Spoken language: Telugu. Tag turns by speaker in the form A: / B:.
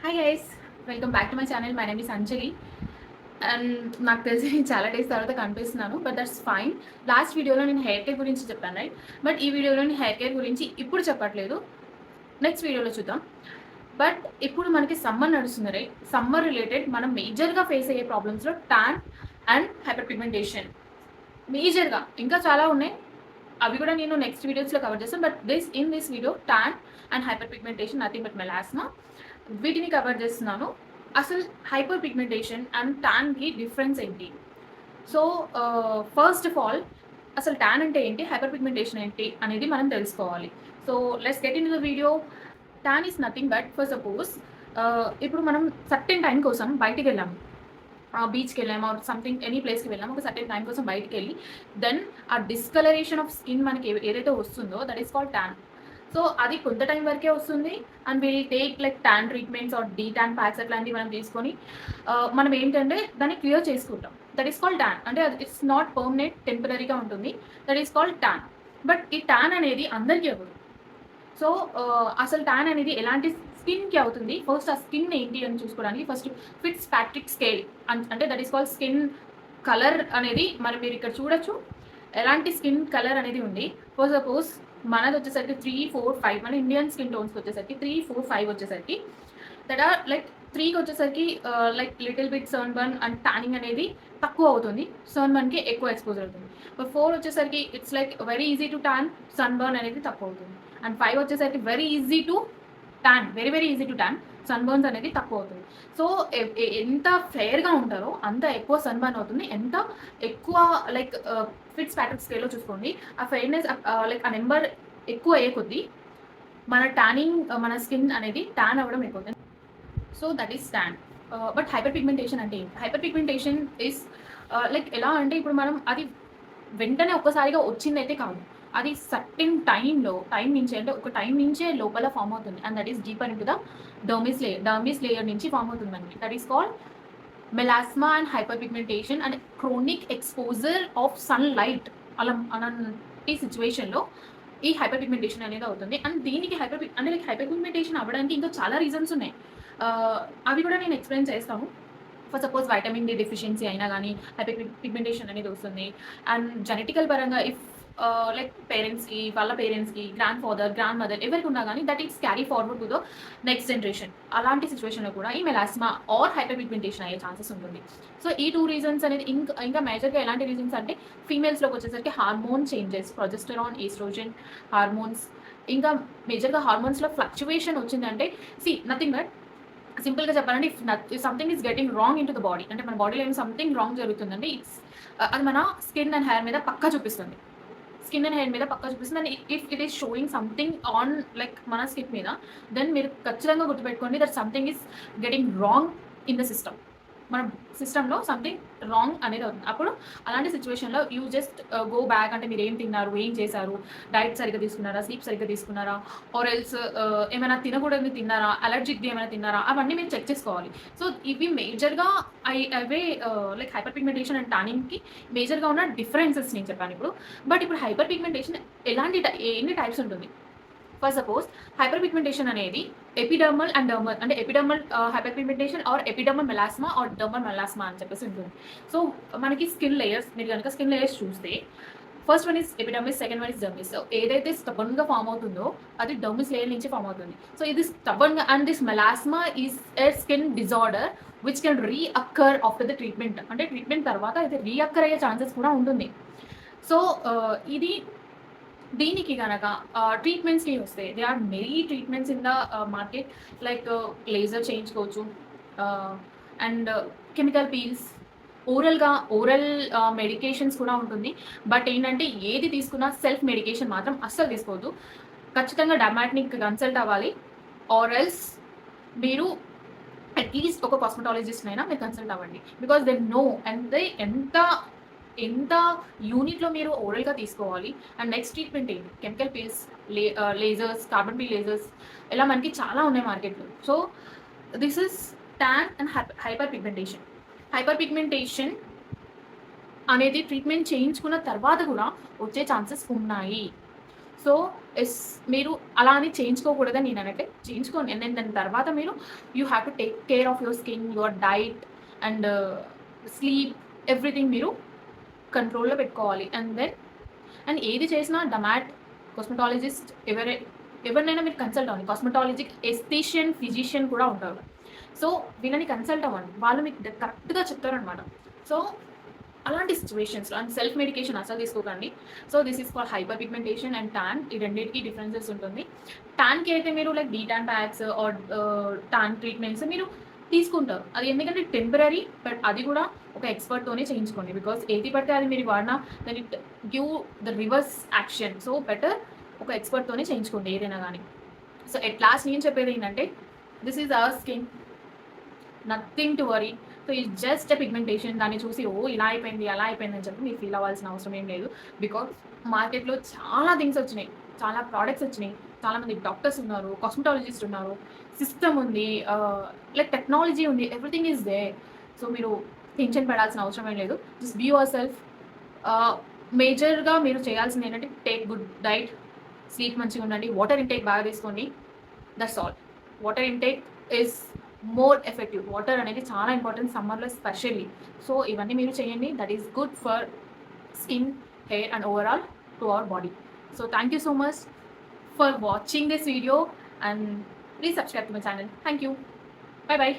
A: Hi guys, welcome back to my channel. My name is Anjali and నాకు తెలిసి నేను చాలా డేస్ తర్వాత కనిపిస్తున్నాను, బట్ దట్స్ ఫైన్. లాస్ట్ వీడియోలో నేను హెయిర్ కేర్ గురించి చెప్పాను, రైట్? బట్ ఈ వీడియోలో నేను హెయిర్ కేర్ గురించి ఇప్పుడు చెప్పట్లేదు, నెక్స్ట్ వీడియోలో చూద్దాం. బట్ ఇప్పుడు మనకి సమ్మర్ నడుస్తుంది, రైట్? సమ్మర్ రిలేటెడ్ మనం మేజర్గా ఫేస్ అయ్యే ప్రాబ్లమ్స్లో ట్యాన్ అండ్ హైపర్ పిగ్మెంటేషన్ మేజర్గా, ఇంకా చాలా ఉన్నాయి, అవి కూడా నేను నెక్స్ట్ వీడియోస్లో కవర్ చేస్తాను. But this video tan and hyper pigmentation, nothing but melasma, వీటిని కవర్ చేస్తున్నాను. అసలు హైపర్ పిగ్మెంటేషన్ అండ్ ట్యాన్కి డిఫరెన్స్ ఏంటి? సో ఫస్ట్ ఆఫ్ ఆల్, అసలు ట్యాన్ అంటే ఏంటి, హైపర్ పిగ్మెంటేషన్ ఏంటి అనేది మనం తెలుసుకోవాలి. So let's get in the video. Tan is nothing but, for suppose ఇప్పుడు మనం సర్టెన్ టైం కోసం బయటికి వెళ్ళాము, బీచ్కి వెళ్ళాము ఆర్ సంథింగ్ ఎనీ ప్లేస్కి వెళ్ళాము, ఒక సర్టెన్ టైం కోసం బయటికి వెళ్ళి దెన్ ఆ డిస్కలరేషన్ ఆఫ్ స్కిన్ మనకి ఏదైతే వస్తుందో that is called tan. So అది కొంత టైం వరకే వస్తుంది and will take like tan treatments or detan packs అట్లాంటివి మనం తీసుకొని మనం ఏంటంటే దాన్ని క్లియర్ చేసుకుంటాం. That is called tan. అంటే అది ఇట్స్ నాట్ పర్మనెంట్, టెంపరీగా ఉంటుంది. That is called tan. But ఈ ట్యాన్ అనేది అందరికీ అవ్వదు. సో అసలు ట్యాన్ అనేది ఎలాంటి స్కిన్కి అవుతుంది, ఫస్ట్ ఆ స్కిన్ ఏంటి అని చూసుకోవడానికి ఫస్ట్ ఫిట్స్ ప్యాట్రిక్ స్కేల్ అంటే that is called skin colour అనేది మనం మీరు ఇక్కడ చూడొచ్చు. ఎలాంటి స్కిన్ కలర్ అనేది ఉంది. ఫర్ సపోజ్ మనది వచ్చేసరికి 3, 4, 5, మన ఇండియన్ స్కిన్ టోన్స్కి వచ్చేసరికి 3, 4, 5 వచ్చేసరికి దట్ ఆర్ లైక్ 3కి వచ్చేసరికి like little bit sunburn and tanning అనేది తక్కువ అవుతుంది, సన్ బర్న్కి ఎక్కువ ఎక్స్పోజర్ అవుతుంది. బట్ 4 వచ్చేసరికి it's like very easy to tan, sunburn అనేది తక్కువ అవుతుంది. అండ్ 5 వచ్చేసరికి very easy to tan, very easy to tan, sunburns అనేది తక్కువ అవుతుంది. సో ఎంత ఫెయిర్గా ఉంటారో అంత ఎక్కువ సన్ బర్న్ అవుతుంది. ఎంత ఎక్కువ లైక్ ఫిట్స్ ప్యాట్రిక్ స్కేల్లో చూసుకోండి, ఆ ఫెయిర్నెస్ లైక్ ఆ నెంబర్ ఎక్కువ అయ్యే కొద్దీ మన ట్యానింగ్, మన స్కిన్ అనేది ట్యాన్ అవ్వడం ఎక్కువ. So that is tan. But hyper pigmentation అంటే ఏంటి? హైపర్ పిగ్మెంటేషన్ ఇస్ లైక్ ఎలా అంటే ఇప్పుడు మనం అది వెంటనే ఒక్కసారిగా వచ్చిందైతే కాదు, అది సర్టెన్ టైం నుంచి, అంటే ఒక టైం నుంచే లోపల ఫామ్ అవుతుంది. And that is deeper into the dermis layer నుంచి ఫామ్ అవుతుంది మనకి. That is called melasma and hyper pigmentation and chronic exposure of sunlight అలాంటి సిచ్యువేషన్లో ఈ హైపర్ పిగ్మెంటేషన్ అనేది అవుతుంది. అండ్ దీనికి అంటే లైక్ హైపర్ పిగ్మెంటేషన్ అవ్వడానికి ఇంకా చాలా రీజన్స్ ఉన్నాయి. అవి కూడా నేను ఎక్స్ప్లెయిన్ చేస్తాను. For suppose vitamin D deficiency అయినా కానీ హైపర్ పిగ్మెంటేషన్ అనేది వస్తుంది. అండ్ జెనెటికల్ పరంగా ఇఫ్ లైక్ పేరెంట్స్కి, వాళ్ళ పేరెంట్స్కి, గ్రాండ్ ఫాదర్, గ్రాండ్ మదర్ ఎవరికి ఉన్నా కానీ that is carry forward to the next generation. అలాంటి సిచ్యువేషన్లో కూడా ఈ మెలాస్మా ఆర్ హైపర్ పిగ్మెంటేషన్ అయ్యే ఛాన్సెస్ ఉంటుంది. సో ఈ 2 రీజన్స్ అనేది ఇంకా మేజర్గా ఎలాంటి రీజన్స్ అంటే ఫీమేల్స్లోకి వచ్చేసరికి hormone changes, progesterone, estrogen hormones, ఇంకా మేజర్గా హార్మోన్స్లో ఫ్లక్చువేషన్ వచ్చిందంటే నథింగ్ బట్ సింపుల్గా చెప్పాలంటే if something is getting wrong into the body, అంటే మన బాడీలో ఏం సంథింగ్ రాంగ్ జరుగుతుందంటే అది మన స్కిన్ అండ్ హెయిర్ మీద పక్కా చూపిస్తుంది. స్కిన్ అండ్ హెయిర్ మీద పక్కా చూపిస్తుంది. And if it is showing something on like మన స్కిన్ మీద, దెన్ మీరు ఖచ్చితంగా గుర్తుపెట్టుకోండి that something is getting wrong in the system. మన సిస్టంలో సంథింగ్ రాంగ్ అనేది అవుతుంది. అప్పుడు అలాంటి సిచ్యువేషన్లో యూ జస్ట్ గో బ్యాక్, అంటే మీరు ఏం తిన్నారు, ఏం చేశారు, డైట్ సరిగ్గా తీసుకున్నారా, స్లీప్ సరిగ్గా తీసుకున్నారా, ఆర్ ఎల్స్ ఏమైనా తినకూడదు తిన్నారా, అలర్జిక్ది ఏమైనా తిన్నారా, అవన్నీ మీరు చెక్ చేసుకోవాలి. సో ఇవి మేజర్గా అవే లైక్ హైపర్ పిగ్మెంటేషన్ అండ్ టానింగ్కి మేజర్గా ఉన్న డిఫరెన్సెస్ నేను చెప్పాను ఇప్పుడు. బట్ ఇప్పుడు హైపర్ పిగ్మెంటేషన్ ఎన్ని టైప్స్ ఉంటుంది? ఫర్ సపోజ్ హైపర్ పిగ్మెంటేషన్ అనేది ఎపిడర్మల్ అండ్ డర్మల్, అంటే epidermal hyper pigmentation or epidermal melasma or dermal melasma అని చెప్పేసి ఉంటుంది. సో మనకి స్కిన్ లేయర్స్, మీరు కనుక స్కిన్ లేయర్స్ చూస్తే first one is epidermis, second one is dermis. So ఏదైతే స్టబన్గా ఫామ్ అవుతుందో అది డర్మిస్ లేయర్ నుంచి ఫామ్ అవుతుంది. సో ఇది స్టబన్గా, and this melasma is a skin disorder which can reoccur after the treatment. అంటే ట్రీట్మెంట్ తర్వాత అయితే రీఅక్కర్ అయ్యే ఛాన్సెస్ కూడా ఉంటుంది. సో దీనికి కనుక ట్రీట్మెంట్స్కి వస్తే they are many treatments in the market, like laser చేయించుకోవచ్చు and chemical peels, oral medications కూడా ఉంటుంది. బట్ ఏంటంటే ఏది తీసుకున్నా సెల్ఫ్ మెడికేషన్ మాత్రం అస్సలు తీసుకోవద్దు. ఖచ్చితంగా డర్మాటనిక్ కన్సల్ట్ అవ్వాలి, ఆర్ ఎల్స్ మీరు అట్లీస్ట్ ఒక కాస్మెటాలజిస్ట్ అయినా మీరు కన్సల్ట్ అవ్వండి. బికాస్ దే నో అండ్ ఎంత యూనిట్లో మీరు ఓరల్గా తీసుకోవాలి. అండ్ నెక్స్ట్ ట్రీట్మెంట్ ఏంటి, chemical peels, lasers, carbon peel lasers, ఇలా మనకి చాలా ఉన్నాయి మార్కెట్లో. So this is tan and hyper pigmentation. Hyper pigmentation అనేది ట్రీట్మెంట్ చేయించుకున్న తర్వాత కూడా వచ్చే ఛాన్సెస్ ఉన్నాయి. సో మీరు అలా అని చేయించుకోకూడదని నేను అనట్లే, చేయించుకోండి. అండ్ దాని తర్వాత మీరు you have to take care of your skin, your diet and sleep, everything మీరు కంట్రోల్‌లో పెట్టుకోవాలి. అండ్ ఏది చేసినా కాస్మెటాలజిస్ట్ ఎవరినైనా మీరు కన్సల్ట్ అవ్వండి. కాస్మెటాలజిస్ట్, ఎస్థీషియన్, ఫిజిషియన్ కూడా ఉంటారు. సో వీళ్ళని కన్సల్ట్ అవ్వండి. వాళ్ళు మీకు కరెక్ట్‌గా చెప్తారనమాట. సో అలాంటి సిచ్యువేషన్స్‌లో అండ్ సెల్ఫ్ మెడికేషన్ అసలు తీసుకోకండి. So this is for hyper pigmentation and tan. ఈ రెండిటికి డిఫరెన్సెస్ ఉంటుంది. టాన్‌కి అయితే మీరు like detan packs or tan treatments మీరు తీసుకుంటారు. అది ఎందుకంటే టెంపరరీ, బట్ అది కూడా ఒక ఎక్స్‌పర్ట్‌తోనే చేయించుకోండి. బికాజ్ ఏది పడితే అది మీరు వాడినా then it give the reverse action. So better ఒక ఎక్స్‌పర్ట్‌తోనే చేయించుకోండి ఏదైనా గానీ. సో ఎట్ లాస్ట్ నేను చెప్పేది ఏంటంటే this is our skin, nothing to worry. So ఈ జస్ట్ పిగ్మెంటేషన్. దాన్ని చూసి ఇలా అయిపోయింది అలా అయిపోయింది అని చెప్పి మీరు ఫీల్ అవ్వాల్సిన అవసరం ఏం లేదు. బికాజ్ మార్కెట్లో చాలా థింగ్స్ వచ్చినాయి, చాలా ప్రోడక్ట్స్ వచ్చినాయి, చాలామంది డాక్టర్స్ ఉన్నారు, కాస్మెటాలజిస్ట్ ఉన్నారు, సిస్టమ్ ఉంది, లైక్ టెక్నాలజీ ఉంది, ఎవ్రీథింగ్ ఈజ్ దే. సో మీరు టెన్షన్ పడాల్సిన అవసరం ఏం లేదు. Just be yourself. మేజర్గా మీరు చేయాల్సింది ఏంటంటే టేక్ గుడ్ డైట్, స్లీప్ మంచిగా ఉండండి, వాటర్ ఇంటేక్ బాగా తీసుకోండి. That's all. Water intake is more effective. Water అనేది చాలా ఇంపార్టెంట్ సమ్మర్లో స్పెషల్లీ. సో ఇవన్నీ మీరు చేయండి. That is good for skin, hair and overall to our body. So thank you so much for watching this video and please subscribe to my channel. Thank you. Bye bye.